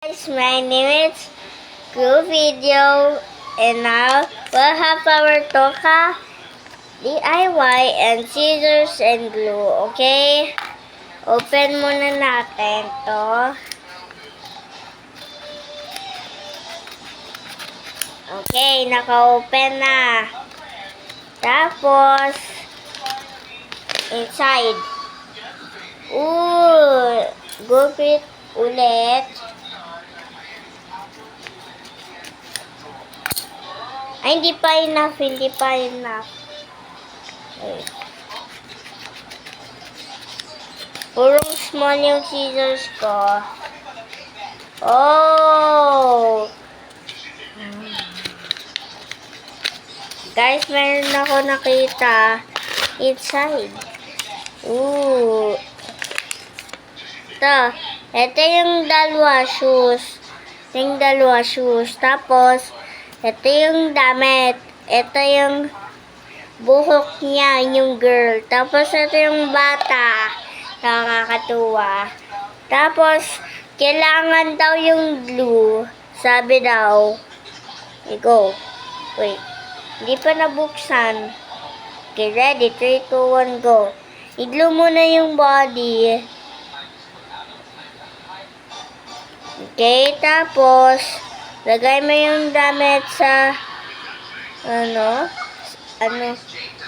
Guys, my name is Glue Video, and now we'll have our Toka DIY and scissors and glue, okay? Open muna natin to. Okay, naka-open na. Tapos, inside. Gupit ulit. Ay, hindi pa enough. Okay. Purong small yung scissors ko. Oh! Guys, meron ako nakita inside. Ito yung dalawa shoes. Tapos, ito yung damit. Ito yung buhok niya, yung girl. Tapos, ito yung bata. Nakakatuwa. Tapos, kailangan daw yung glue. Sabi daw. Go. Wait. Hindi pa nabuksan. Okay, ready? 3, 2, 1, go. I-glue muna yung body. Okay, tapos, lagay mo yung damit sa,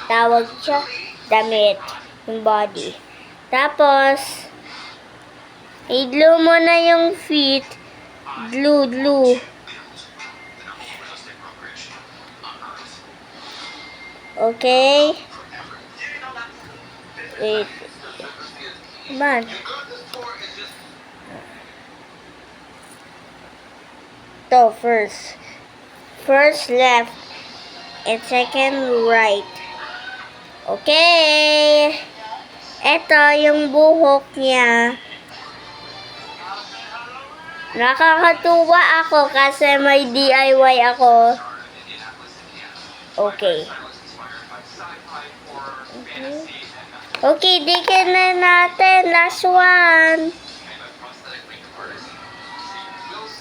tawag siya? Damit. Yung body. Tapos, i-glue mo na yung feet. Glue. Okay. Wait. Come on. So, first left and second right. Okay. Ito yung buhok niya. Nakakatuwa ako kasi may DIY ako. Okay. Okay, dikin na natin. Last one.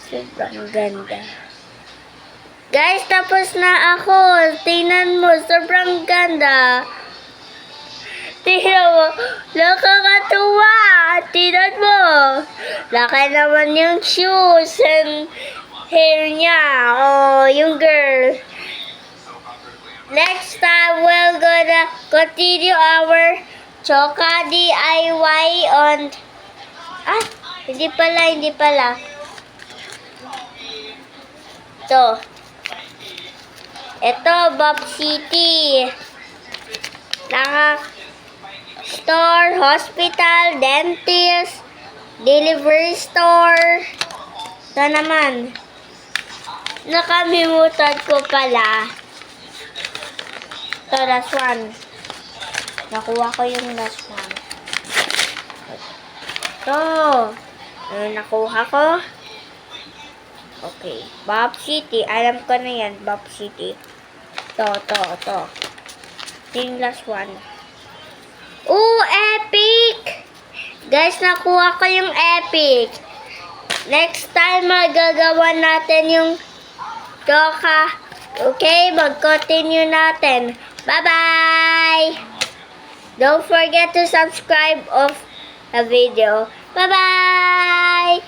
Sobrang ganda. Guys, tapos na ako. Tingnan mo, sobrang ganda. Tingnan mo, nakakatuwa. Tingnan mo. Laki naman yung shoes and hair niya. Oh, yung girl. Next time, we're gonna continue our Toka DIY on... hindi pala. Ito, Bob City. Store, hospital, dentist, delivery store. Ito naman. Nakalimutan ko pala. Ito, last one. Nakuha ko yung last one. Ito. Nakuha ko. Okay. Bob City. Alam ko na yan. Bob City. Ito. Ito yung last one. Epic! Guys, nakuha ko yung epic. Next time, magagawa natin yung Toka. Okay? Mag-continue natin. Bye-bye! Don't forget to subscribe of the video. Bye-bye!